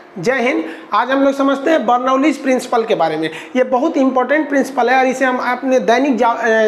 जय हिंद। आज हम लोग समझते हैं बर्नौलीज प्रिंसिपल के बारे में। ये बहुत इंपॉर्टेंट प्रिंसिपल है और इसे हम अपने दैनिक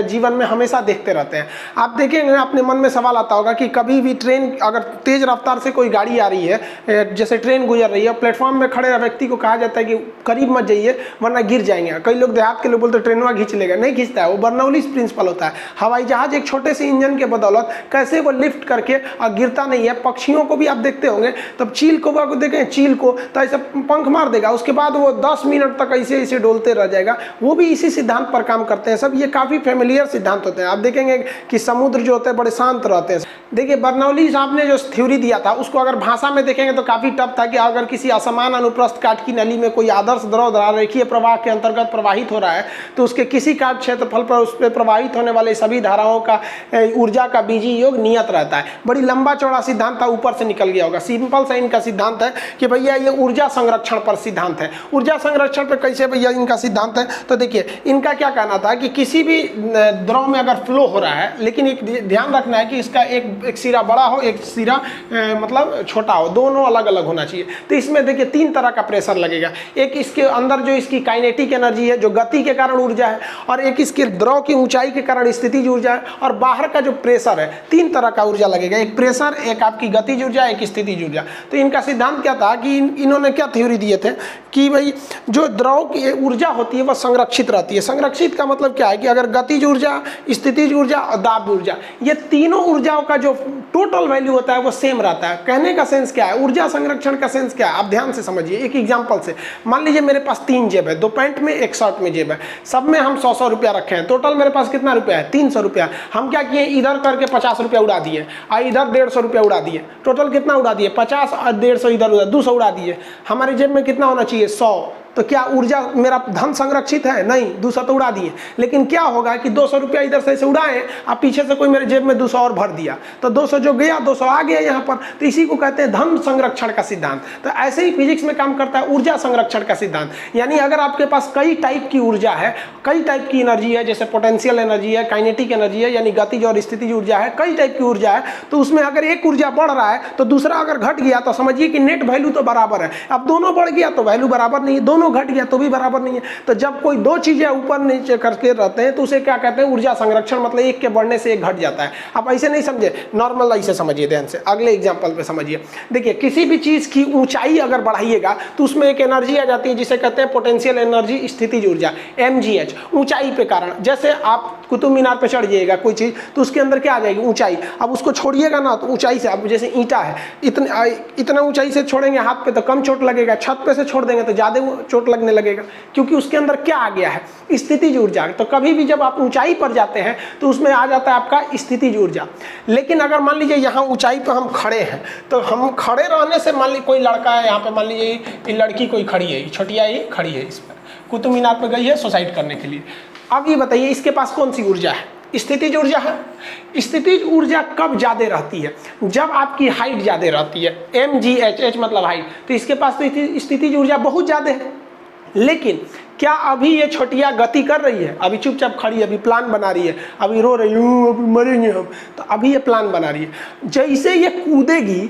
जीवन में हमेशा देखते रहते हैं। आप देखेंगे, अपने मन में सवाल आता होगा कि कभी भी ट्रेन अगर तेज रफ्तार से कोई गाड़ी आ रही है, जैसे ट्रेन गुजर रही है, प्लेटफॉर्म में खड़े व्यक्ति को कहा जाता है कि करीब मत जाइए वरना गिर जाएंगे। कई लोग देहात के लोग बोलते ट्रेनवा खींच लेगा, नहीं खींचता है, वो बर्नौलीज प्रिंसिपल होता है। हवाई जहाज एक छोटे से इंजन के बदौलत कैसे वो लिफ्ट करके और गिरता नहीं है। पक्षियों को भी आप देखते होंगे, तब चील कौवा को देखें, चील को तो ऐसे पंख मार देगा, उसके बाद वो 10 मिनट तक ऐसे ऐसे डोलते रह जाएगा। वो भी इसी सिद्धांत पर काम करते हैं। सब ये काफ़ी फेमिलियर सिद्धांत होते हैं। आप देखेंगे कि समुद्र जो होते हैं बड़े शांत रहते हैं। देखिए, बर्नौली साहब ने जो थ्योरी दिया था उसको अगर भाषा में देखेंगे तो काफ़ी टफ था कि अगर किसी असमान अनुप्रस्थ काट की नली में कोई आदर्श द्रव धारा रेखीय प्रवाह के अंतर्गत प्रवाहित हो रहा है तो उसके किसी काट क्षेत्रफल पर उस पर प्रवाहित होने वाले सभी धाराओं का ऊर्जा का बीजीय योग नियत रहता है। बड़ी लंबा चौड़ा सिद्धांत था, ऊपर से निकल गया होगा। सिंपल सा इनका सिद्धांत है कि भैया ये ऊर्जा संरक्षण पर सिद्धांत है। ऊर्जा संरक्षण पर कैसे भैया इनका सिद्धांत है, तो देखिए इनका क्या कहना था कि किसी भी द्रव में अगर फ्लो हो रहा है, लेकिन एक ध्यान रखना है कि इसका एक सिरा बड़ा हो, एक सिरा मतलब छोटा हो, दोनों अलग अलग होना चाहिए। तो इसमें देखिए 3 तरह का प्रेशर लगेगा। एक इसके अंदर जो इसकी काइनेटिक एनर्जी है, जो गति के कारण ऊर्जा है, और एक इसके द्रव की ऊंचाई के कारण स्थितिज ऊर्जा है, और बाहर का जो प्रेशर है, 3 तरह का ऊर्जा लगेगा। एक प्रेशर, एक आपकी गतिज ऊर्जा, एक स्थितिज ऊर्जा। तो इनका सिद्धांत क्या था कि इन्होंने क्या थ्योरी दिए थे कि भाई जो द्रव की ऊर्जा होती है वह संरक्षित रहती है। संरक्षित का मतलब क्या है कि अगर गतिज ऊर्जा, स्थितिज ऊर्जा और दाब ऊर्जा, ये तीनों ऊर्जाओं का जो टोटल वैल्यू होता है वो सेम रहता है। कहने का सेंस क्या है, ऊर्जा संरक्षण का सेंस क्या है, आप ध्यान से समझिए। एक एग्जांपल से मान लीजिए मेरे पास 3 जेब है, 2 पैंट में 1 शर्ट में जेब है, सब में हम 100-100 रुपया रखे हैं। टोटल मेरे पास कितना रुपया है, 300 रुपया। हम क्या किए, इधर करके 50 रुपया उड़ा दिए और इधर 150 रुपया उड़ा दिए। टोटल कितना उड़ा दिए, 50 और 150 इधर उधर 200 उड़ा दिए। हमारी जेब में कितना होना चाहिए, 100। तो क्या ऊर्जा मेरा धन संरक्षित है, नहीं, 200 तो उड़ा दिए। लेकिन क्या होगा कि 200 रुपया इधर से ऐसे उड़ाए और पीछे से कोई मेरे जेब में 200 और भर दिया, तो 200 जो गया 200 आ गया यहाँ पर। तो इसी को कहते हैं धन संरक्षण का सिद्धांत। तो ऐसे ही फिजिक्स में काम करता है ऊर्जा संरक्षण का सिद्धांत। यानी अगर आपके पास कई टाइप की ऊर्जा है, कई टाइप की एनर्जी है, जैसे पोटेंशियल एनर्जी है, काइनेटिक एनर्जी है, यानी गतिज और स्थितिज ऊर्जा है, कई टाइप की ऊर्जा है, तो उसमें अगर एक ऊर्जा बढ़ रहा है तो दूसरा अगर घट गया तो समझिए कि नेट वैल्यू तो बराबर है। अब दोनों बढ़ गया तो वैल्यू बराबर नहीं है, दोनों घट गया तो भी बराबर नहीं है। तो जब कोई 2 चीजें ऊपर नीचे करके रहते हैं तो उसे क्या कहते हैं, ऊर्जा संरक्षण। मतलब एक के बढ़ने से एक घट जाता है। आप ऐसे नहीं समझे, नॉर्मल ऐसे समझिए ध्यान से। अगले एग्जांपल पे समझिए। देखिए, किसी भी चीज की ऊंचाई अगर बढ़ाइएगा तो उसमें एक एनर्जी आ जाती है जिसे कहते हैं पोटेंशियल एनर्जी, स्थितिज ऊर्जा, mgh। ऊंचाई पे कारण, जैसे आप कुतुब मीनार पे चढ़ जाइएगा कोई चीज तो उसके अंदर क्या आ जाएगी, ऊंचाई। अब उसको छोड़िएगा ना तो ऊंचाई से, अब जैसे ईंटा है, इतना ऊंचाई से छोड़ेंगे हाथ पे तो कम चोट लगेगा, छत पे से छोड़ देंगे तो ज्यादा चोट लगने लगेगा, क्योंकि उसके अंदर क्या आ गया है, स्थितिज ऊर्जा। तो कभी भी जब आप ऊंचाई पर जाते हैं तो उसमें आ जाता है आपका स्थितिज ऊर्जा। लेकिन अगर मान लीजिए यहाँ ऊंचाई पर हम खड़े हैं तो हम खड़े रहने से, मान लीजिए कोई लड़का है यहाँ पे, मान लीजिए ये लड़की कोई खड़ी है, छोटिया ये खड़ी है, इस पर कुतुब मीनार पर गई है सुसाइड करने के लिए। अब ये बताइए इसके पास कौन सी ऊर्जा है, स्थितिज ऊर्जा है। स्थितिज ऊर्जा कब ज्यादा रहती है, जब आपकी हाइट ज्यादा रहती है, mgh मतलब हाइट। तो इसके पास तो स्थितिज ऊर्जा बहुत ज्यादा है। लेकिन क्या अभी ये छोटिया गति कर रही है, अभी चुपचाप खड़ी है, अभी प्लान बना रही है, अभी रो रही हूँ, अभी मरेंगे हम, तो अभी ये प्लान बना रही है। जैसे ये कूदेगी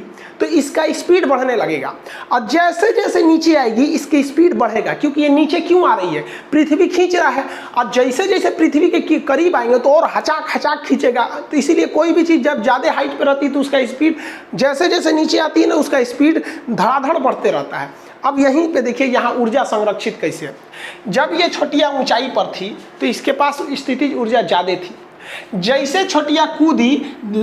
तो इसका स्पीड बढ़ने लगेगा, और जैसे जैसे नीचे आएगी इसकी स्पीड बढ़ेगा, क्योंकि ये नीचे क्यों आ रही है, पृथ्वी खींच रहा है। और जैसे जैसे पृथ्वी के करीब आएंगे तो और हचाक हचाक खींचेगा। तो इसीलिए कोई भी चीज़ जब ज़्यादा हाइट पर रहती है तो उसका स्पीड जैसे जैसे नीचे आती है ना, उसका स्पीड धड़ाधड़ बढ़ते रहता है। अब यहीं पे देखिए यहाँ ऊर्जा संरक्षित कैसे है। जब ये छोटिया ऊंचाई पर थी तो इसके पास स्थितिज ऊर्जा ज़्यादा थी। जैसे छोटिया कूदी,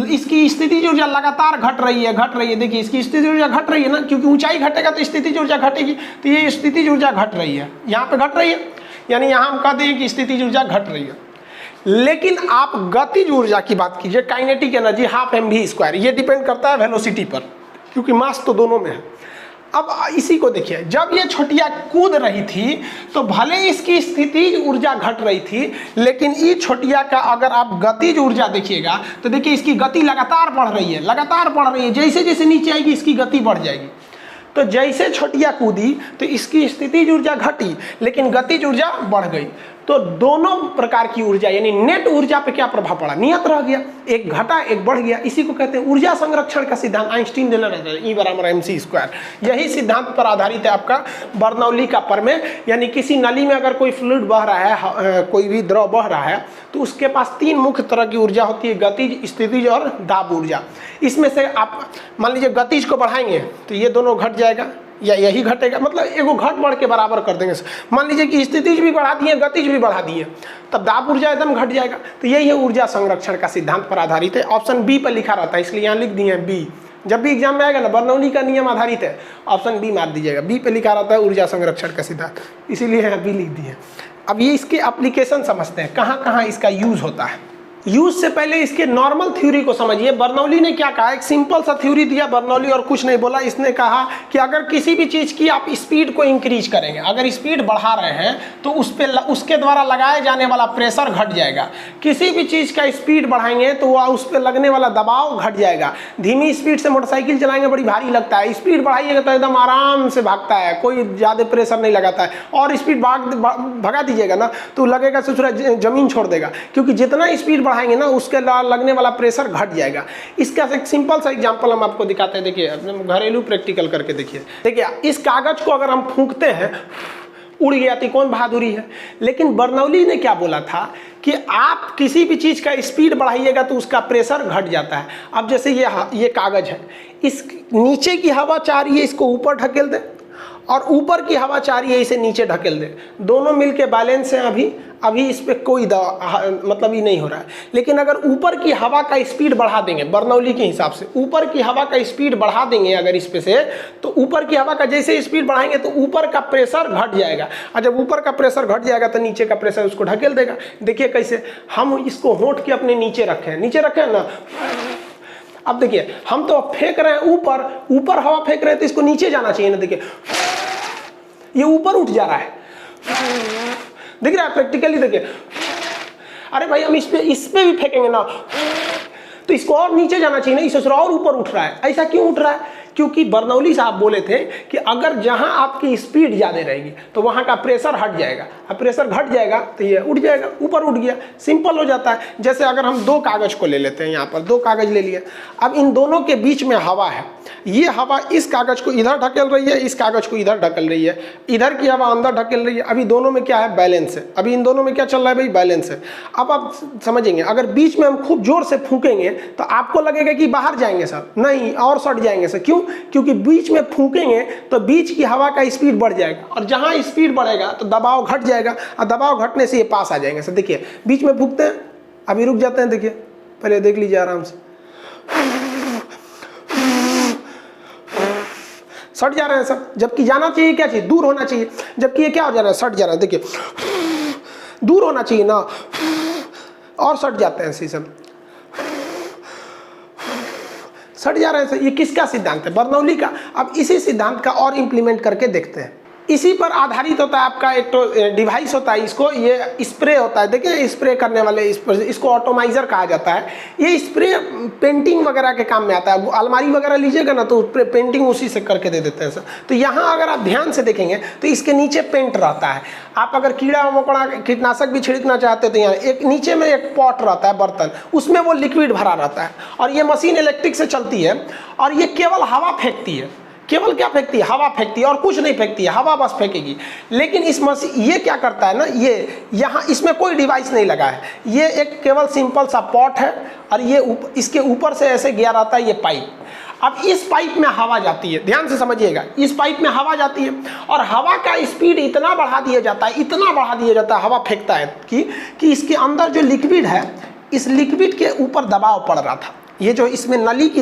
इसकी स्थितिज ऊर्जा लगातार घट रही है। देखिए इसकी स्थितिज ऊर्जा घट रही है ना, क्योंकि ऊंचाई घटेगा तो स्थितिज ऊर्जा घटेगी। तो ये स्थितिज ऊर्जा घट रही है, यहाँ पे घट रही है, यानी यहाँ हम कहते हैं कि स्थितिज ऊर्जा घट रही है। लेकिन आप गतिज ऊर्जा की बात कीजिए, काइनेटिक एनर्जी ½ mv², ये डिपेंड करता है वेलोसिटी पर, क्योंकि मास तो दोनों में है। अब इसी को देखिए, जब ये छोटिया कूद रही थी तो भले इसकी स्थितिज ऊर्जा घट रही थी, लेकिन ये छोटिया का अगर आप गतिज ऊर्जा देखिएगा तो देखिए इसकी गति लगातार बढ़ रही है। जैसे जैसे नीचे आएगी इसकी गति बढ़ जाएगी। तो जैसे छोटिया कूदी तो इसकी स्थितिज ऊर्जा घटी लेकिन गतिज ऊर्जा बढ़ गई। तो दोनों प्रकार की ऊर्जा यानी नेट ऊर्जा पे क्या प्रभाव पड़ा, नियत रह गया, एक घटा एक बढ़ गया। इसी को कहते हैं ऊर्जा संरक्षण का सिद्धांत, आइंस्टीन ने लगाया E = mc²। यही सिद्धांत पर आधारित है आपका बर्नौली का प्रमेय। यानी किसी नली में अगर कोई फ्लूइड बह रहा है, कोई भी द्रव बह रहा है, तो उसके पास 3 मुख्य तरह की ऊर्जा होती है, गतिज, स्थितिज और दाब ऊर्जा। इसमें से आप मान लीजिए गतिज को बढ़ाएंगे तो ये दोनों घट जाएगा या यही घटेगा, मतलब एगो घट बढ़ के बराबर कर देंगे। मान लीजिए कि स्थितिज भी बढ़ा दिए, गतिज भी बढ़ा दिए, तब दाब ऊर्जा एकदम घट जाएगा। तो यही है ऊर्जा संरक्षण का सिद्धांत पर आधारित है। ऑप्शन बी पर लिखा रहता है, इसलिए यहाँ लिख दिए बी। जब भी एग्जाम में आएगा ना, बर्नौली का नियम आधारित है, ऑप्शन बी मार दीजिएगा। बी पे लिखा रहता है ऊर्जा संरक्षण का सिद्धांत, इसीलिए यहाँ बी लिख दिए। अब ये इसके एप्लीकेशन समझते हैं, कहाँ कहाँ इसका यूज होता है। यूज से पहले इसके नॉर्मल थ्योरी को समझिए। बर्नौली ने क्या कहा, एक सिंपल सा थ्योरी दिया बर्नौली, और कुछ नहीं बोला। इसने कहा कि अगर किसी भी चीज़ की आप स्पीड को इंक्रीज करेंगे, अगर स्पीड बढ़ा रहे हैं तो उसके द्वारा लगाए जाने वाला प्रेशर घट जाएगा। किसी भी चीज़ का स्पीड बढ़ाएंगे तो वह उस पर लगने वाला दबाव घट जाएगा। धीमी स्पीड से मोटरसाइकिल चलाएंगे बड़ी भारी लगता है, स्पीड बढ़ाइएगा तो एकदम आराम से भागता है, कोई ज़्यादा प्रेशर नहीं लगाता है। और स्पीड भगा दीजिएगा ना तो लगेगा ससुरा जमीन छोड़ देगा, क्योंकि जितना स्पीड बढ़ाएंगे ना उसके लगने वाला प्रेशर घट जाएगा। इसका एक सिंपल सा एग्जांपल हम आपको दिखाते हैं। देखिए अपने घरेलू प्रैक्टिकल करके देखिए। देखिए इस कागज को अगर हम फूंकते हैं, उड़ गया तो कौन बहादुरी है। लेकिन बर्नौली ने क्या बोला था कि आप किसी भी चीज़ का स्पीड बढ़ाइएगा तो उसका प्रेशर घट जाता है। अब जैसे ये कागज है, इस नीचे की हवा चाह रही है इसको ऊपर ढकेल दे, और ऊपर की हवा चाह रही है इसे नीचे ढकेल दे, दोनों मिलके बैलेंस हैं। अभी इस पर कोई मतलब ही नहीं हो रहा है। लेकिन अगर ऊपर की हवा का स्पीड बढ़ा देंगे, बर्नौली के हिसाब से ऊपर की हवा का स्पीड बढ़ा देंगे अगर इस पे से, तो ऊपर की हवा का जैसे स्पीड बढ़ाएंगे तो ऊपर का प्रेशर घट जाएगा, और जब ऊपर का प्रेशर घट जाएगा तो नीचे का प्रेशर उसको ढकेल देगा। देखिए कैसे, हम इसको होंठ के अपने नीचे रखें ना। अब देखिए हम तो फेंक रहे हैं ऊपर हवा फेंक रहे हैं तो इसको नीचे जाना चाहिए ना। देखिए ये ऊपर उठ जा रहा है, दिख रहा है प्रैक्टिकली। देखिए अरे भाई हम इस पे भी फेंकेंगे ना तो इसको और नीचे जाना चाहिए ना, इसे और ऊपर उठ रहा है। ऐसा क्यों उठ रहा है? क्योंकि बर्नौली साहब बोले थे कि अगर जहां आपकी स्पीड ज़्यादा रहेगी तो वहां का प्रेशर हट जाएगा, अब प्रेशर घट जाएगा तो ये उठ जाएगा, ऊपर उठ गया। सिंपल हो जाता है। जैसे अगर हम 2 कागज को ले लेते हैं, यहाँ पर 2 कागज ले लिए, अब इन दोनों के बीच में हवा है, ये हवा इस कागज को इधर ढकेल रही है, इस कागज को इधर ढकेल रही है, इधर की हवा अंदर ढकेल रही है। अभी दोनों में क्या है, बैलेंस है। अभी इन दोनों में क्या चल रहा है भाई, बैलेंस है। अब आप समझेंगे, अगर बीच में हम खूब जोर से फूकेंगे तो आपको लगेगा कि बाहर जाएंगे सर, नहीं और सट जाएंगे सर। क्यों? क्योंकि बीच में फूकेंगे तो बीच की हवा का स्पीड बढ़ जाएगा, और जहां स्पीड बढ़ेगा तो दबाव घट जाएगा, और दबाव घटने से ये पास आ जाएंगे सर। देखिए बीच में फूकते हैं, अभी रुक जाते हैं। देखिए पहले देख लीजिए आराम से, सट जा रहे हैं सर, जबकि जाना चाहिए क्या चाहिए, दूर होना चाहिए, जबकि ये क्या हो जा रहा है, सट जा रहा है। देखिए दूर होना चाहिए ना, और सट जाते हैं शीशम, सट जा रहे हैं सर। ये किसका सिद्धांत है, बर्नौली का। अब इसी सिद्धांत का और इंप्लीमेंट करके देखते हैं। इसी पर आधारित होता है आपका एक तो डिवाइस होता है, इसको ये स्प्रे होता है। देखिए स्प्रे करने वाले इसको ऑटोमाइजर कहा जाता है। ये स्प्रे पेंटिंग वगैरह के काम में आता है। अलमारी वगैरह लीजिएगा ना तो पेंटिंग उसी से करके दे देते हैं सर। तो यहाँ अगर आप ध्यान से देखेंगे तो इसके नीचे पेंट रहता है। आप अगर कीड़ा मकोड़ा कीटनाशक भी छिड़कना चाहते हैं तो यहाँ एक नीचे में एक पॉट रहता है, बर्तन, उसमें वो लिक्विड भरा रहता है, और ये मशीन इलेक्ट्रिक से चलती है, और ये केवल हवा फेंकती है। केवल क्या फेंकती है, हवा फेंकती है, और कुछ नहीं फेंकती है, हवा बस फेंकेगी। लेकिन इस मशीन ये क्या करता है ना, ये यहाँ इसमें कोई डिवाइस नहीं लगा है, ये एक केवल सिंपल सा पॉट है, और ये इसके ऊपर से ऐसे गया रहता है ये पाइप। अब इस पाइप में हवा जाती है, ध्यान से समझिएगा, इस पाइप में हवा जाती है, और हवा का स्पीड इतना बढ़ा दिया जाता है, इतना बढ़ा दिया जाता है, हवा फेंकता है कि इसके अंदर जो लिक्विड है, इस लिक्विड के ऊपर दबाव पड़ रहा था। ये जो इसमें नली की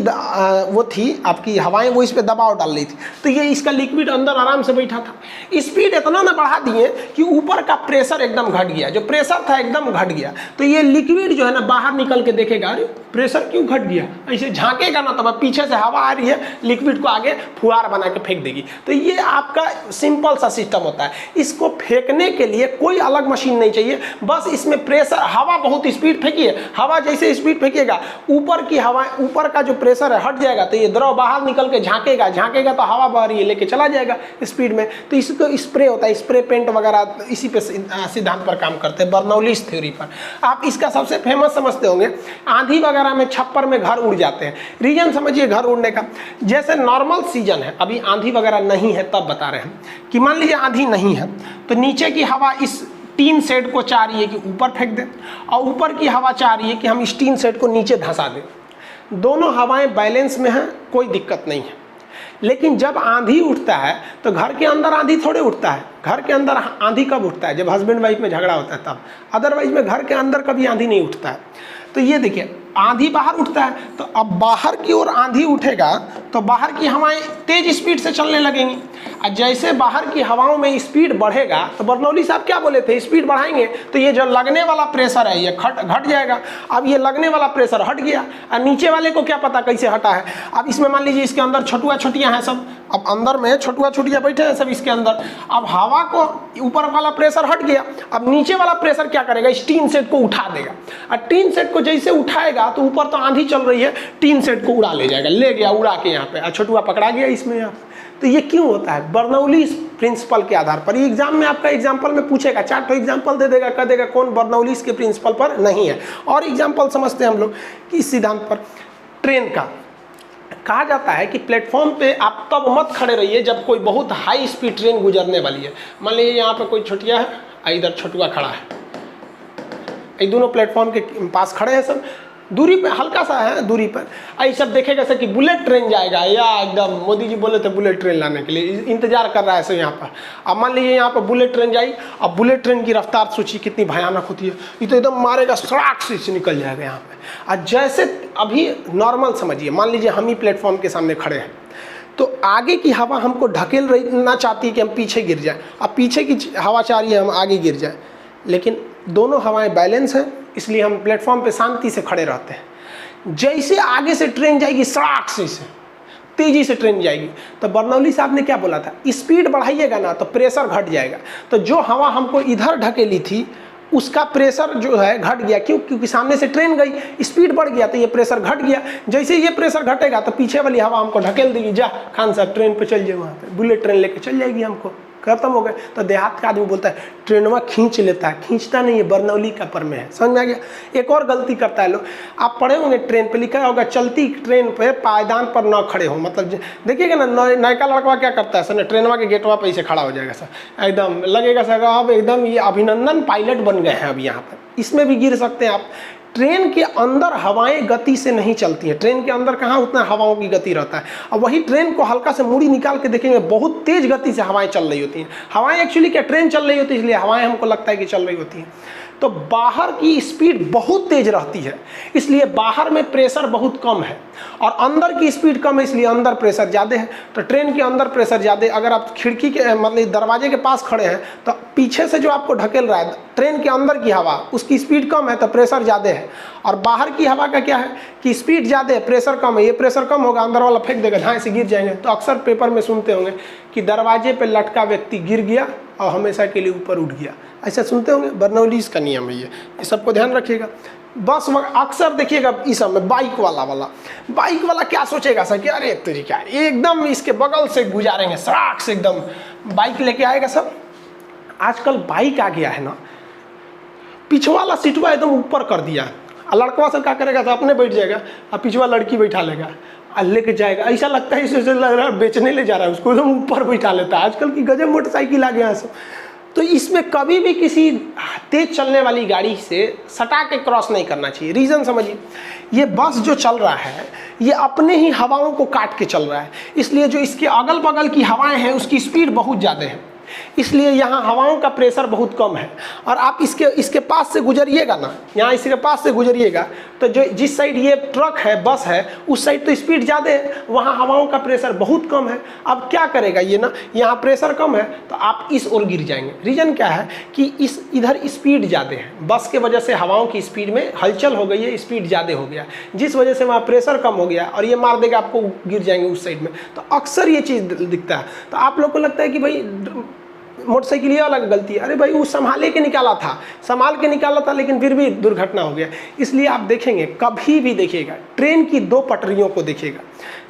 वो थी आपकी हवाएं, वो इस पे दबाव डाल रही थी, तो ये इसका लिक्विड अंदर आराम से बैठा था। स्पीड इतना ना बढ़ा दिए कि ऊपर का प्रेशर एकदम घट गया, जो प्रेशर था एकदम घट गया। तो ये लिक्विड जो है ना बाहर निकल के देखेगा, अरे प्रेशर क्यों घट गया, ऐसे झांकेगा ना, तब पीछे से हवा आ रही है, लिक्विड को आगे फुहार बना के फेंक देगी। तो ये आपका सिंपल सा सिस्टम होता है। इसको फेंकने के लिए कोई अलग मशीन नहीं चाहिए, बस इसमें प्रेशर, हवा बहुत स्पीड फेंकिए, हवा जैसे स्पीड फेंकिएगा ऊपर की हवा ऊपर का जो प्रेशर है हट जाएगा तो ये द्रव बाहर निकल के झांकेगा, झांकेगा तो हवा बह रही है लेके चला जाएगा स्पीड में। तो इसको स्प्रे होता है, स्प्रे पेंट वगैरह इसी पे सिद्धांत पर काम करते हैं, बर्नौलीज थ्योरी पर। आप इसका सबसे फेमस समझते होंगे, आंधी वगैरह में छप्पर में घर उड़ जाते हैं। रीजन समझिए घर उड़ने का, जैसे नॉर्मल सीजन है, अभी आंधी वगैरह नहीं है तब बता रहे हैं कि मान लीजिए आंधी नहीं है तो नीचे की हवा इस टीन सेट को चाह रही है कि ऊपर फेंक दें और ऊपर की हवा चाह रही है कि हम इस टीन सेट को नीचे धंसा दें। दोनों हवाएं बैलेंस में हैं, कोई दिक्कत नहीं है। लेकिन जब आंधी उठता है तो घर के अंदर आंधी थोड़े उठता है। घर के अंदर आंधी कब उठता है? जब हस्बैंड वाइफ में झगड़ा होता है तब। अदरवाइज में घर के अंदर कभी आंधी नहीं उठता है। तो ये देखिए आंधी बाहर उठता है, तो अब बाहर की ओर आंधी उठेगा तो बाहर की हवाएं तेज स्पीड से चलने लगेंगी। और जैसे बाहर की हवाओं में स्पीड बढ़ेगा तो बर्नौली साहब क्या बोले थे, स्पीड बढ़ाएंगे तो ये जो लगने वाला प्रेशर है ये घट जाएगा। अब ये लगने वाला प्रेशर हट गया और नीचे वाले को क्या पता कैसे हटा है। अब इसमें मान लीजिए इसके अंदर छोटुआ छोटियाँ हैं सब, अब अंदर में छोटुआ छोटियाँ बैठे हैं सब इसके अंदर। अब हवा को ऊपर वाला प्रेशर हट गया, अब नीचे वाला प्रेशर क्या करेगा, इस टीन सेट को उठा देगा। और टीन सेट को जैसे उठाएगा तो ऊपर तो आंधी चल रही है, टीन सेट को उड़ा ले जाएगा, ले गया उड़ा के यहाँ पे, छोटुआ पकड़ा गया इसमें यहाँ। तो ये क्यों होता है? बर्नौली प्रिंसिपल के आधार पर। ये एग्जाम में आपका एग्जाम्पल में पूछेगा, 4 तो एग्जाम्पल दे देगा, कह देगा कौन बर्नौली के प्रिंसिपल पर नहीं है। और एग्जाम्पल समझते हैं हम लोग कि इस सिद्धांत पर। ट्रेन का कहा जाता है कि प्लेटफॉर्म पे आप तब मत खड़े रहिए जब कोई बहुत हाई स्पीड ट्रेन गुजरने वाली है। मान लीजिए यहाँ पे कोई छोटिया है, इधर छोटुआ खड़ा है, ये दोनों प्लेटफॉर्म के पास खड़े हैं सब, दूरी पे हल्का सा है दूरी पर। आई सब देखेगा सर कि बुलेट ट्रेन जाएगा, या एकदम मोदी जी बोले थे बुलेट ट्रेन लाने के लिए, इंतजार कर रहा है सर यहाँ पर। अब मान लीजिए यहाँ पर बुलेट ट्रेन जाएगी, अब बुलेट ट्रेन की रफ्तार सोचिए कितनी भयानक होती है, ये तो एकदम मारेगा, सड़क से निकल जाएगा यहाँ पे। और जैसे अभी नॉर्मल समझिए, मान लीजिए हम ही प्लेटफॉर्म के सामने खड़े हैं तो आगे की हवा हमको ढकेल रही ना चाहती है कि हम पीछे गिर जाए, अब पीछे की हवा चाह रही है हम आगे गिर जाए, लेकिन दोनों हवाएं बैलेंस हैं, इसलिए हम प्लेटफॉर्म पे शांति से खड़े रहते हैं। जैसे आगे से ट्रेन जाएगी सड़क से तेजी से ट्रेन जाएगी, तो बर्नौली साहब ने क्या बोला था, स्पीड बढ़ाइएगा ना तो प्रेशर घट जाएगा। तो जो हवा हमको इधर ढकेली थी उसका प्रेशर जो है घट गया, क्यों? क्योंकि सामने से ट्रेन गई, स्पीड बढ़ गया तो ये प्रेशर घट गया। जैसे ये प्रेशर घटेगा तो पीछे वाली हवा हमको ढकेल देगी, जा खान साहब ट्रेन पे चल जाए, वहाँ पे बुलेट ट्रेन लेके चल जाएगी, हमको खत्म हो गए। तो देहात का आदमी बोलता है ट्रेनवा खींच लेता है, खींचता नहीं है, बर्नौली का पर में है। समझ में आ गया? एक और गलती करता है लोग, आप पढ़े होंगे ट्रेन पे लिखा होगा चलती ट्रेन पे पायदान पर न खड़े हो, मतलब देखिएगा ना नयका लड़का क्या करता है सर, ट्रेनवा के गेटवा पे ऐसे खड़ा हो जाएगा सर, एकदम लगेगा सर अब एकदम ये अभिनंदन पायलट बन गए हैं अब यहाँ पर, इसमें भी गिर सकते हैं आप। ट्रेन के अंदर हवाएं गति से नहीं चलती हैं, ट्रेन के अंदर कहाँ उतना हवाओं की गति रहता है। और वही ट्रेन को हल्का से मुड़ी निकाल के देखेंगे बहुत तेज गति से हवाएं चल रही होती हैं। हवाएं एक्चुअली क्या, ट्रेन चल रही होती है इसलिए हवाएं हमको लगता है कि चल रही होती हैं। तो बाहर की स्पीड बहुत तेज रहती है इसलिए बाहर में प्रेशर बहुत कम है, और अंदर की स्पीड कम है इसलिए अंदर प्रेशर ज़्यादा है। तो ट्रेन के अंदर प्रेशर ज़्यादा, अगर आप खिड़की के मतलब दरवाजे के पास खड़े हैं तो पीछे से जो आपको ढकेल रहा है ट्रेन के अंदर की हवा, उसकी स्पीड कम है तो प्रेशर ज़्यादा है। और बाहर की हवा का क्या है कि स्पीड ज़्यादा है, प्रेशर कम है, ये प्रेशर कम होगा, अंदर वाला फेंक देगा, धाए से गिर जाएंगे। तो अक्सर पेपर में सुनते होंगे कि दरवाजे पर लटका व्यक्ति गिर गया और हमेशा के लिए ऊपर उठ गया, ऐसा सुनते होंगे। बर्नौली का नियम है ये सबको ध्यान रखिएगा। बस अक्सर देखिएगा इस समय बाइक वाला क्या सोचेगा सर कि अरे तेरी क्या एकदम इसके बगल से गुजारेंगे, सड़क से एकदम बाइक लेके आएगा सब। आजकल बाइक आ गया है ना, पिछवा वाला सीटवा एकदम ऊपर कर दिया, और लड़कवा सब क्या करेगा तो अपने बैठ जाएगा और पिछवा लड़की बैठा लेगा और लेके जाएगा, ऐसा लगता है इसे लग रहा है बेचने ले जा रहा है, उसको एकदम ऊपर बैठा लेता है। आजकल की गजब मोटरसाइकिल आ गया है सब। तो इसमें कभी भी किसी तेज चलने वाली गाड़ी से सटा के क्रॉस नहीं करना चाहिए। रीज़न समझिए, ये बस जो चल रहा है ये अपने ही हवाओं को काट के चल रहा है, इसलिए जो इसके अगल बगल की हवाएं हैं उसकी स्पीड बहुत ज़्यादा है, इसलिए यहाँ हवाओं का प्रेशर बहुत कम है। और आप इसके पास से गुजरिएगा ना, यहाँ इसके पास से गुजरिएगा तो जो जिस साइड ये ट्रक है बस है उस साइड तो स्पीड ज़्यादा है, वहाँ हवाओं का प्रेशर बहुत कम है। अब क्या करेगा ये ना, यहाँ प्रेशर कम है तो आप इस ओर गिर जाएंगे। रीज़न क्या है कि इधर स्पीड ज़्यादा है, बस के वजह से हवाओं की स्पीड में हलचल हो गई है, स्पीड ज़्यादा हो गया, जिस वजह से वहाँ प्रेशर कम हो गया और ये मार देगा आपको, गिर जाएंगे उस साइड में। तो अक्सर ये चीज़ दिखता है। तो आप लोग को लगता है कि भाई मोटरसाइकिल वाला की गलती है, अरे भाई वो संभाल के निकाला था लेकिन फिर भी दुर्घटना हो गया। इसलिए आप देखेंगे, कभी भी देखिएगा ट्रेन की 2 पटरियों को देखिएगा,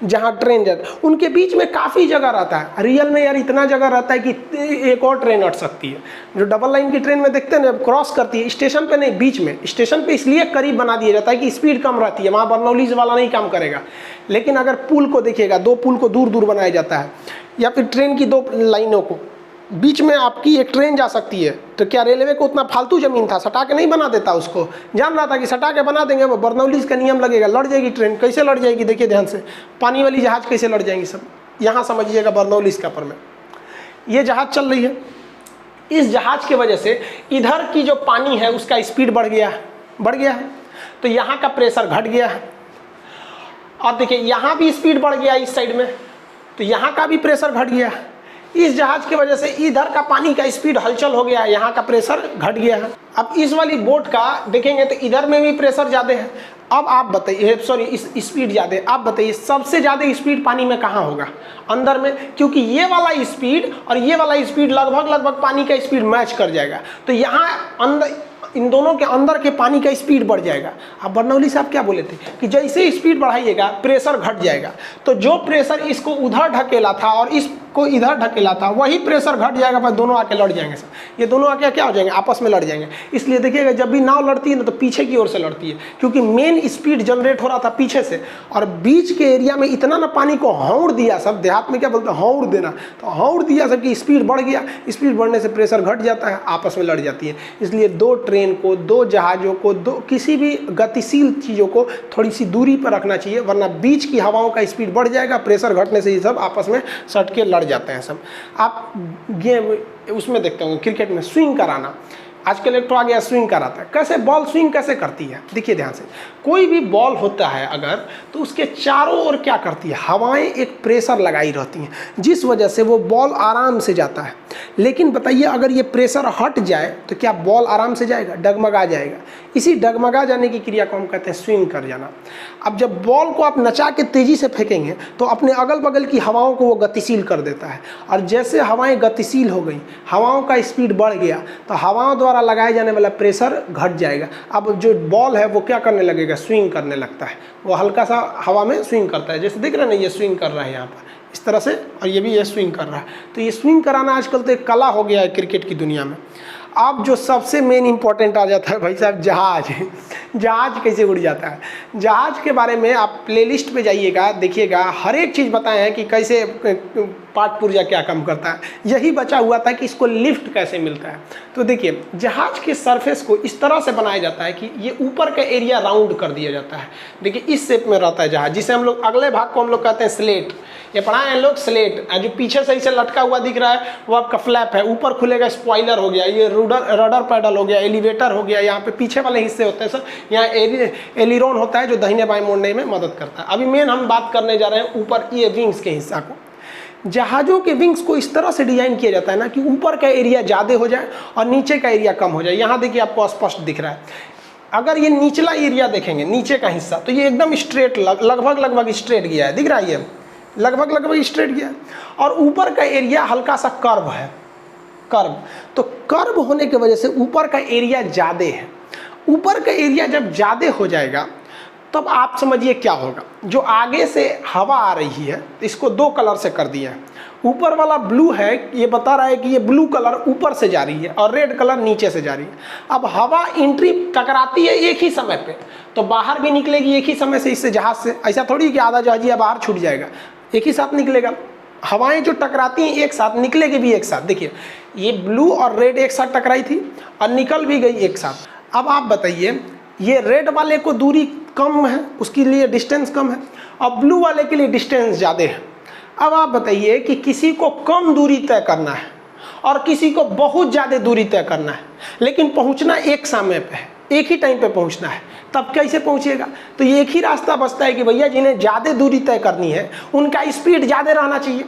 जहाँ ट्रेन जाता उनके बीच में काफ़ी जगह रहता है। रियल में यार इतना जगह रहता है कि एक और ट्रेन अट सकती है। जो डबल लाइन की ट्रेन में देखते हैं ना, क्रॉस करती है स्टेशन पे नहीं, बीच में। स्टेशन पे इसलिए करीब बना दिया जाता है कि स्पीड कम रहती है, वहाँ बर्नौली वाला नहीं काम करेगा। लेकिन अगर पुल को देखिएगा, 2 पुल को दूर दूर बनाया जाता है, या फिर ट्रेन की 2 लाइनों को बीच में आपकी एक ट्रेन जा सकती है, तो क्या रेलवे को उतना फालतू ज़मीन था, सटा के नहीं बना देता? उसको जान रहा था कि सटा के बना देंगे, वो बर्नौली का नियम लगेगा, लड़ जाएगी ट्रेन। कैसे लड़ जाएगी देखिए ध्यान से, पानी वाली जहाज़ कैसे लड़ जाएंगी सब। यहाँ समझिएगा बर्नौली का पर में ये जहाज़ चल रही है, इस जहाज़ की वजह से इधर की जो पानी है उसका स्पीड बढ़ गया है, तो यहाँ का प्रेशर घट गया है। और देखिए यहाँ भी स्पीड बढ़ गया इस साइड में, तो यहाँ का भी प्रेशर घट गया है। इस जहाज की वजह से इधर का पानी का स्पीड हलचल हो गया, यहाँ का प्रेशर घट गया है। अब इस वाली बोट का देखेंगे तो इधर में भी प्रेशर ज़्यादा है। अब आप बताइए, सॉरी इस स्पीड ज़्यादा है, आप बताइए सबसे ज़्यादा स्पीड पानी में कहाँ होगा? अंदर में, क्योंकि ये वाला स्पीड और ये वाला स्पीड लगभग पानी का स्पीड मैच कर जाएगा। तो यहाँ अंदर इन दोनों के अंदर के पानी का स्पीड बढ़ जाएगा। अब बर्नौली साहब क्या बोले थे कि जैसे स्पीड बढ़ाइएगा प्रेशर घट जाएगा, तो जो प्रेशर इसको उधर ढकेला था और इसको इधर ढकेला था वही प्रेशर घट जाएगा, पर दोनों आके लड़ जाएंगे सर। ये दोनों आके क्या हो जाएंगे? आपस में लड़ जाएंगे। इसलिए देखिएगा जब भी नाव लड़ती है ना तो पीछे की ओर से लड़ती है, क्योंकि मेन स्पीड जनरेट हो रहा था पीछे से, और बीच के एरिया में इतना ना पानी को हौड़ दिया, सब देहात में क्या बोलते हैं हौड़ देना, तो हौड़ दिया सब की स्पीड बढ़ गया। स्पीड बढ़ने से प्रेशर घट जाता है, आपस में लड़ जाती है। इसलिए 2 ट्रेन को, 2 जहाज़ों को, 2 किसी भी गतिशील चीज़ों को थोड़ी सी दूरी पर रखना चाहिए, वरना बीच की हवाओं का स्पीड बढ़ जाएगा, प्रेशर घटने से ये सब आपस में सट के लड़ जाते हैं सब। आप गेम उसमें देखते होंगे क्रिकेट में स्विंग कराना, आजकल एक तो आ गया स्विंग कराता है। कैसे बॉल स्विंग कैसे करती है? देखिए ध्यान से, कोई भी बॉल होता है अगर, तो उसके चारों ओर क्या करती है, हवाएं एक प्रेशर लगाई रहती हैं, जिस वजह से वो बॉल आराम से जाता है। लेकिन बताइए अगर ये प्रेशर हट जाए तो क्या बॉल आराम से जाएगा? डगमगा जाएगा। इसी डगमगा जाने की क्रिया को हम कहते हैं स्विंग कर जाना। अब जब बॉल को आप नचा के तेज़ी से फेंकेंगे तो अपने अगल बगल की हवाओं को वो गतिशील कर देता है, और जैसे हवाएं गतिशील हो गई, हवाओं का स्पीड बढ़ गया, तो हवाओं द्वारा लगाए जाने वाला प्रेशर घट जाएगा। अब जो बॉल है वो क्या करने लगेगा? स्विंग करने लगता है। वो हल्का सा हवा में स्विंग करता है, जैसे दिख रहा है ना, ये स्विंग कर रहा है यहाँ पर इस तरह से, और ये भी ये स्विंग कर रहा है। तो ये स्विंग कराना आजकल तो एक कला हो गया है क्रिकेट की दुनिया में। अब जो सबसे मेन इंपॉर्टेंट आ जाता है भाई साहब, जहाज। जहाज कैसे उड़ जाता है? जहाज के बारे में आप प्लेलिस्ट पे जाइएगा, देखिएगा, हर एक चीज़ बताए हैं कि कैसे पाठ पुर्जा क्या काम करता है। यही बचा हुआ था कि इसको लिफ्ट कैसे मिलता है। तो देखिए, जहाज के सरफेस को इस तरह से बनाया जाता है कि ये ऊपर का एरिया राउंड कर दिया जाता है। देखिए इस शेप में रहता है जहाज, जिसे हम लोग अगले भाग को हम लोग कहते हैं स्लेट। ये पढ़ाए हैं लोग स्लेट। जो पीछे से इसे लटका हुआ दिख रहा है वो आपका फ्लैप है, ऊपर खुलेगा स्पॉइलर हो गया, ये रडर पैडल हो गया, एलिवेटर हो गया, यहाँ पे पीछे वाले हिस्से होते हैं सर, यहाँ एलिरोन होता है जो दाहिने बाएं मोड़ने में मदद करता है। अभी मेन हम बात करने जा रहे हैं ऊपर ये विंग्स के हिस्सा को। जहाज़ों के विंग्स को इस तरह से डिजाइन किया जाता है ना कि ऊपर का एरिया ज़्यादा हो जाए और नीचे का एरिया कम हो जाए। यहाँ देखिए आपको स्पष्ट दिख रहा है। अगर ये निचला एरिया देखेंगे, नीचे का हिस्सा, तो ये एकदम स्ट्रेट, लगभग स्ट्रेट गया है, दिख रहा है, ये लगभग स्ट्रेट गया है। और ऊपर का एरिया हल्का सा कर्व है, कर्व। तो कर्व होने की वजह से ऊपर का एरिया ज़्यादा है। ऊपर का एरिया जब ज़्यादा हो जाएगा तब आप समझिए क्या होगा। जो आगे से हवा आ रही है इसको 2 कलर से कर दिया है। ऊपर वाला ब्लू है, ये बता रहा है कि ये ब्लू कलर ऊपर से जा रही है और रेड कलर नीचे से जा रही है। अब हवा एंट्री टकराती है एक ही समय पे, तो बाहर भी निकलेगी एक ही समय से इससे जहाज से। ऐसा थोड़ी कि आधा जहाजिया बाहर छूट जाएगा, एक ही साथ निकलेगा। हवाएं जो टकराती हैं एक साथ, निकलेगी भी एक साथ। देखिए ये ब्लू और रेड एक साथ टकराई थी और निकल भी गई एक साथ। अब आप बताइए, ये रेड वाले को दूरी कम है, उसके लिए डिस्टेंस कम है, और ब्लू वाले के लिए डिस्टेंस ज़्यादा है। अब आप बताइए कि किसी को कम दूरी तय करना है और किसी को बहुत ज़्यादा दूरी तय करना है, लेकिन पहुंचना एक समय पे है, एक ही टाइम पे पहुंचना है, तब कैसे पहुंचेगा? तो ये एक ही रास्ता बचता है कि भैया जिन्हें ज़्यादा दूरी तय करनी है उनका स्पीड ज़्यादा रहना चाहिए,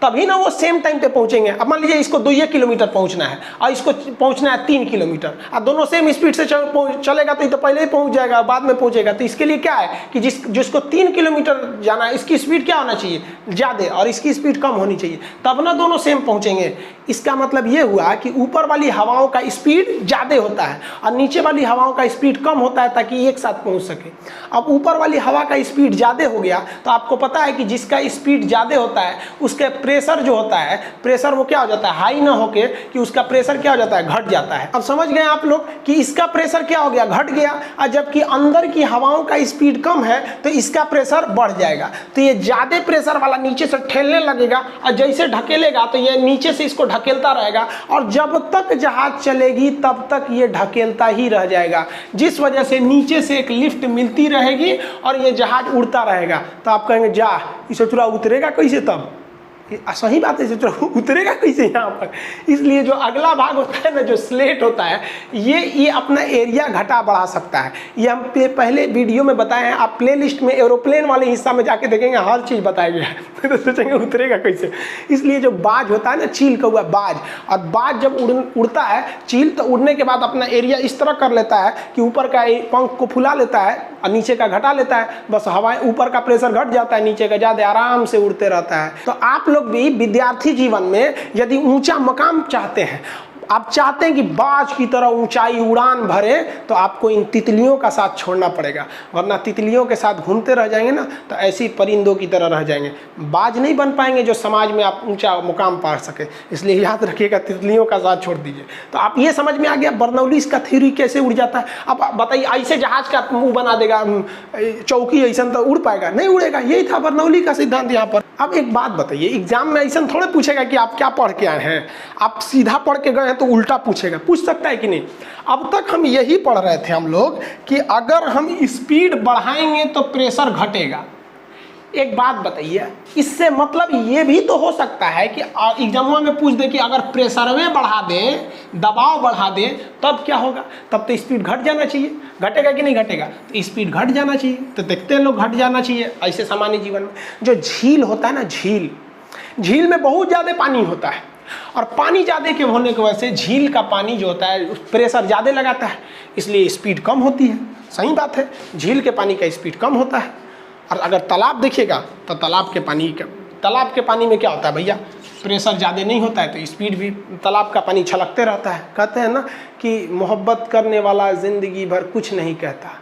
तभी ना वो सेम टाइम पे पहुंचेंगे। अब मान लीजिए इसको 2 किलोमीटर पहुंचना है और इसको पहुंचना है 3 किलोमीटर, और दोनों सेम स्पीड से चलेगा तो ये तो पहले ही पहुंच जाएगा, बाद में पहुंचेगा। तो इसके लिए क्या है कि जिसको 3 किलोमीटर जाना है इसकी स्पीड क्या होना चाहिए? ज़्यादा, और इसकी स्पीड कम होनी चाहिए, तब ना दोनों सेम पहुंचेंगे। इसका मतलब ये हुआ कि ऊपर वाली हवाओं का स्पीड ज़्यादा होता है और नीचे वाली हवाओं का स्पीड कम होता है ताकि एक साथ पहुंच सके। अब ऊपर वाली हवा का स्पीड ज़्यादा हो गया तो आपको पता है कि जिसका स्पीड ज़्यादा होता है उसके प्रेशर जो होता है, प्रेशर वो क्या हो जाता है, हाई ना होके कि उसका प्रेशर क्या हो जाता है, घट जाता है। अब समझ गए आप लोग कि इसका प्रेशर क्या हो गया, घट गया, और जबकि अंदर की हवाओं का स्पीड कम है तो इसका प्रेशर बढ़ जाएगा। तो ये ज़्यादा प्रेशर वाला नीचे से ठेलने लगेगा और जैसे ढकेलेगा तो ये नीचे से इसको ढकेलता रहेगा और जब तक जहाज चलेगी तब तक ये ढकेलता ही रह जाएगा, जिस वजह से नीचे से एक लिफ्ट मिलती रहेगी और ये जहाज उड़ता रहेगा। तो आप कहेंगे जा इसे थोड़ा उतरेगा कैसे, तब सही बात है, उतरेगा कैसे यहाँ पर। इसलिए जो अगला भाग होता है ना, जो स्लेट होता है, ये अपना एरिया घटा बढ़ा सकता है। ये हम पहले वीडियो में बताए हैं, आप प्लेलिस्ट में एरोप्लेन वाले हिस्सा में जाके देखेंगे, हर चीज़ बताया गया है। तो सोचेंगे उतरेगा कैसे। इसलिए जो बाज होता है ना, चील का हुआ बाज, और बाज जब उड़ता है चील, तो उड़ने के बाद अपना एरिया इस तरह कर लेता है कि ऊपर का पंख को फुला लेता है और नीचे का घटा लेता है। बस हवाएं, ऊपर का प्रेशर घट जाता है, नीचे का ज़्यादा आराम से उड़ते रहता है। तो आप लोग भी विद्यार्थी जीवन में यदि ऊंचा मकाम चाहते हैं, आप चाहते हैं कि बाज की तरह ऊंचाई उड़ान भरे, तो आपको इन तितलियों का साथ छोड़ना पड़ेगा, वरना तितलियों के साथ घूमते रह जाएंगे ना तो ऐसी परिंदों की तरह रह जाएंगे, बाज नहीं बन पाएंगे जो समाज में आप ऊंचा मुकाम पा सके। इसलिए याद रखिएगा, तितलियों का साथ छोड़ दीजिए। तो आप ये समझ में आ गया बर्नौलीज का थ्योरी कैसे उड़ जाता है। अब बताइए, ऐसे जहाज का मुंह बना देगा चौकी ऐसा, तो उड़ पाएगा? नहीं उड़ेगा। यही था बर्नौली का सिद्धांत यहाँ पर। अब एक बात बताइए, एग्जाम में ऐसा थोड़े पूछेगा कि आप क्या पढ़ के आए हैं, आप सीधा पढ़ के गए हैं तो उल्टा पूछेगा, पूछ सकता है कि नहीं। अब तक हम यही पढ़ रहे थे हम लोग कि अगर हम स्पीड बढ़ाएंगे तो प्रेशर घटेगा। एक बात बताइए, इससे मतलब ये भी तो हो सकता है कि एग्जाम में पूछ दे कि अगर प्रेशर में बढ़ा दें, दबाव बढ़ा दें, तब क्या होगा? तब तो स्पीड घट जाना चाहिए। घटेगा कि नहीं घटेगा? तो स्पीड घट जाना चाहिए। तो देखते हैं लोग, घट जाना चाहिए। ऐसे सामान्य जीवन में जो झील होता है ना, झील में बहुत ज़्यादा पानी होता है और पानी ज़्यादा के होने की वजह से झील का पानी जो होता है प्रेशर ज़्यादा लगाता है, इसलिए स्पीड कम होती है। सही बात है, झील के पानी का स्पीड कम होता है। और अगर तालाब देखिएगा तो तालाब के पानी में क्या होता है भैया, प्रेशर ज़्यादा नहीं होता है तो स्पीड भी, तालाब का पानी छलकते रहता है। कहते हैं ना कि मोहब्बत करने वाला ज़िंदगी भर कुछ नहीं कहता,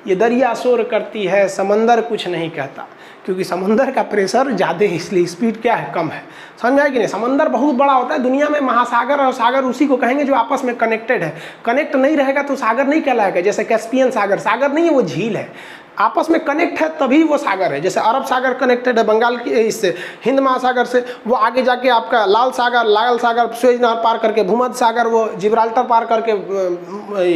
ये दरिया शोर करती है, समंदर कुछ नहीं कहता, क्योंकि समंदर का प्रेशर ज़्यादा है, इसलिए स्पीड क्या है, कम है। समझ आए कि नहीं? समंदर बहुत बड़ा होता है, दुनिया में महासागर और सागर उसी को कहेंगे जो आपस में कनेक्टेड है। कनेक्ट नहीं रहेगा तो सागर नहीं कहलाएगा। जैसे कैस्पियन सागर, सागर नहीं है, वो झील है। आपस में कनेक्ट है तभी वो सागर है। जैसे अरब सागर कनेक्टेड है बंगाल की इससे, हिंद महासागर से, वो आगे जाके आपका लाल सागर सुएज नहर पार करके, भूमध्य सागर, वो जिब्राल्टर पार करके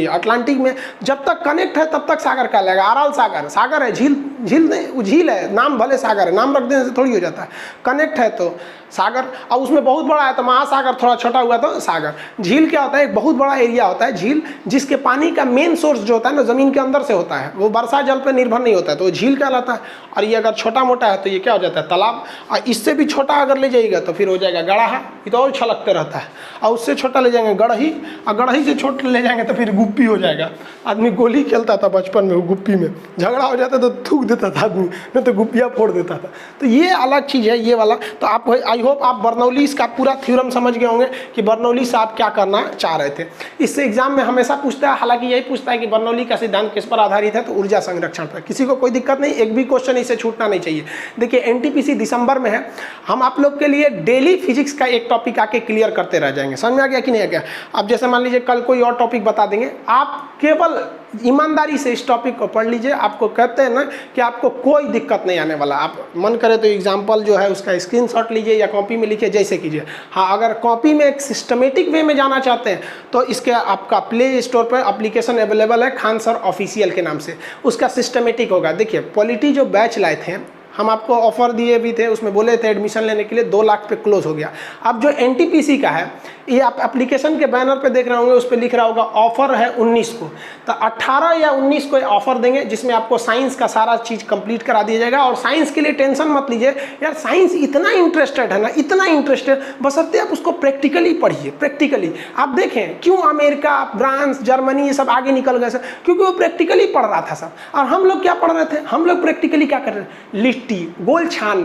अटलांटिक में, जब तक कनेक्ट है तब तक सागर कहलाएगा। अराल सागर है, झील नहीं, वो झील है, नाम भले सागर है, नाम रख देने से थोड़ी हो जाता है। कनेक्ट है तो सागर, और उसमें बहुत बड़ा है तो महासागर, थोड़ा छोटा हुआ तो सागर। झील क्या होता है, एक बहुत बड़ा एरिया होता है झील, जिसके पानी का मेन सोर्स जो होता है ना, ज़मीन के अंदर से होता है, वो वर्षा जल पर निर्भर नहीं होता है, तो वो झील कहलाता है। और ये अगर छोटा मोटा है तो ये क्या हो जाता है, तालाब। और इससे भी छोटा अगर ले जाइएगा तो फिर हो जाएगा गड़ाहा, ये तो और छलकते रहता है। और उससे छोटा ले जाएंगे गड़ही, और गड़ही से छोटा ले जाएंगे तो फिर गुप्पी हो जाएगा। आदमी गोली खेलता था बचपन में, गुप्पी में झगड़ा हो जाता तो थूक देता था आदमी, नहीं तो गुप्पियाँ फोड़ देता था। तो ये अलग चीज़ है ये वाला। तो आप, आई होप आप बर्नौलीज का पूरा थ्योरम समझ गए होंगे कि बर्नौली से आप क्या करना चाह रहे थे। इससे एग्जाम में हमेशा पूछता है, हालांकि यही पूछता है कि बर्नौली का सिद्धांत किस पर आधारित है, तो ऊर्जा संरक्षण पर। किसी को कोई दिक्कत नहीं, एक भी क्वेश्चन इससे छूटना नहीं चाहिए। देखिए एनटीपीसी दिसंबर में है, हम आप लोग के लिए डेली फिजिक्स का एक टॉपिक आके क्लियर करते रह जाएंगे। समझ में आ गया कि नहीं आ गया? अब जैसे मान लीजिए कल कोई और टॉपिक बता देंगे, आप केवल ईमानदारी से इस टॉपिक को पढ़ लीजिए। आपको कहते हैं ना कि आपको कोई दिक्कत नहीं आने वाला। आप मन करे तो एग्जाम्पल जो है उसका स्क्रीनशॉट लीजिए या कॉपी में लिखिए, जैसे कीजिए। हाँ, अगर कॉपी में एक सिस्टमेटिक वे में जाना चाहते हैं तो इसके आपका प्ले स्टोर पर एप्लीकेशन अवेलेबल है, खान सर ऑफिशियल के नाम से, उसका सिस्टमेटिक होगा। देखिए पॉलिटी जो बैच लाए थे हम, आपको ऑफर दिए भी थे, उसमें बोले थे एडमिशन लेने के लिए 2 लाख पे क्लोज हो गया। अब जो एनटीपीसी का है, ये आप एप्लीकेशन के बैनर पे देख रहे होंगे, उस पर लिख रहा होगा ऑफर है 19 को, तो 18 या 19 को ऑफर देंगे, जिसमें आपको साइंस का सारा चीज़ कंप्लीट करा दिया जाएगा। और साइंस के लिए टेंशन मत लीजिए यार, साइंस इतना इंटरेस्टेड है ना, इतना इंटरेस्टेड, बशर्ते आप उसको प्रैक्टिकली पढ़िए। प्रैक्टिकली आप देखें क्यों अमेरिका, फ्रांस, जर्मनी ये सब आगे निकल गए सर, क्योंकि वो प्रैक्टिकली पढ़ रहा था सब। और हम लोग क्या पढ़ रहे थे, हम लोग प्रैक्टिकली क्या कर रहे हैं, लिट्टी गोल छान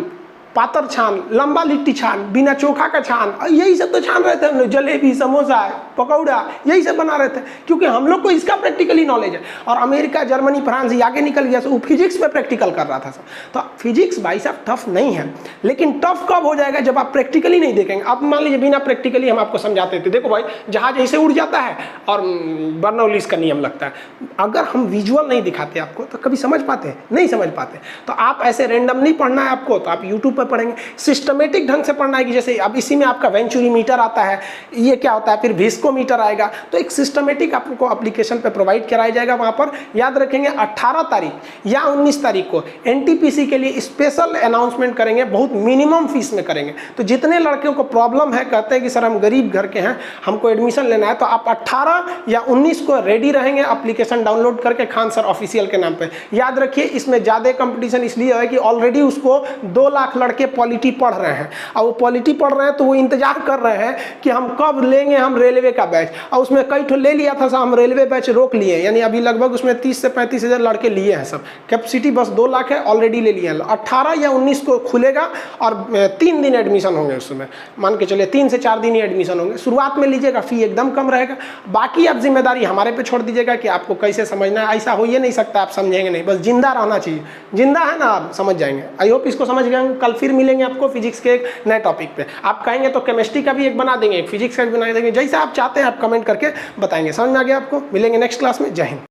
पातर छान, लंबा लिट्टी छान, बिना चोखा का छान, यही सब तो छान रहे थे हम लोग। जलेबी, समोसा, पकौड़ा, यही सब बना रहे थे, क्योंकि हम लोग को इसका प्रैक्टिकली नॉलेज है। और अमेरिका, जर्मनी, फ्रांस ये आगे निकल गया, वो फिजिक्स पे प्रैक्टिकल कर रहा था सब। तो फिजिक्स भाई साहब टफ नहीं है, लेकिन टफ कब हो जाएगा जब आप प्रैक्टिकली नहीं देखेंगे। अब मान लीजिए बिना प्रैक्टिकली हम आपको समझाते थे, देखो भाई जहाज ऐसे उड़ जाता है और बर्नौलीज का नियम लगता है। अगर हम विजुअल नहीं दिखाते आपको तो कभी समझ पाते हैं? नहीं समझ पाते। तो आप ऐसे रैंडम नहीं पढ़ना है आपको, तो आप यूट्यूब पर पढ़ेंगे। सिस्टमेटिक ढंग से पढ़ना है कि जैसे अब इसी में आपका वेंचुरी मीटर आता है, ये क्या होता है, फिर विस्कोमीटर आएगा। तो एक सिस्टमेटिक आपको एप्लीकेशन पे प्रोवाइड कराया जाएगा। वहाँ पर याद रखेंगे 18 तारीख या 19 तारीख को एनटीपीसी के लिए स्पेशल अनाउंसमेंट करेंगे, बहुत मिनिमम फीस में करेंगे। तो जितने लड़कियों को प्रॉब्लम है, कहते हैं कि सर हम गरीब घर के हैं, हमको एडमिशन लेना है, तो आप 18 या 19 को रेडी रहेंगे एप्लीकेशन डाउनलोड करके खान सर ऑफिशियल के नाम पे। याद रखिए इसमें ज़्यादा कंपटीशन इसलिए है कि ऑलरेडी उसको 2 लाख लड़के पॉलिटी पढ़ रहे हैं, और वो पॉलिटी पढ़ रहे हैं तो वो इंतजार कर रहे हैं कि हम कब लेंगे हम रेलवे का बैच। और उसमें कई ठो ले लिया था, हम रेलवे बैच रोक लिए, यानी अभी लगभग उसमें 30 से 35 हज़ार लड़के लिए हैं। सब कैपेसिटी बस 2 लाख है, ऑलरेडी ले लिए हैं। 18 या 19 को खुलेगा और 3 दिन एडमिशन होंगे उसमें, मान के चलिए 3 से 4 दिन ही एडमिशन होंगे। शुरुआत में लीजिएगा, फी एकदम कम रहेगा, बाकी आप जिम्मेदारी हमारे पे छोड़ दीजिएगा कि आपको कैसे समझना है। ऐसा हो ही नहीं सकता आप समझेंगे नहीं, बस जिंदा रहना चाहिए। जिंदा है ना, आप समझ जाएंगे। आई होप इसको समझ गए। कल फिर मिलेंगे आपको फिजिक्स के एक नए टॉपिक पे। आप कहेंगे तो केमिस्ट्री का भी एक बना देंगे, फिजिक्स का भी बना देंगे, जैसा आप चाहते हैं आप कमेंट करके बताएंगे। समझ में आ गया आपको? मिलेंगे नेक्स्ट क्लास में। जय हिंद।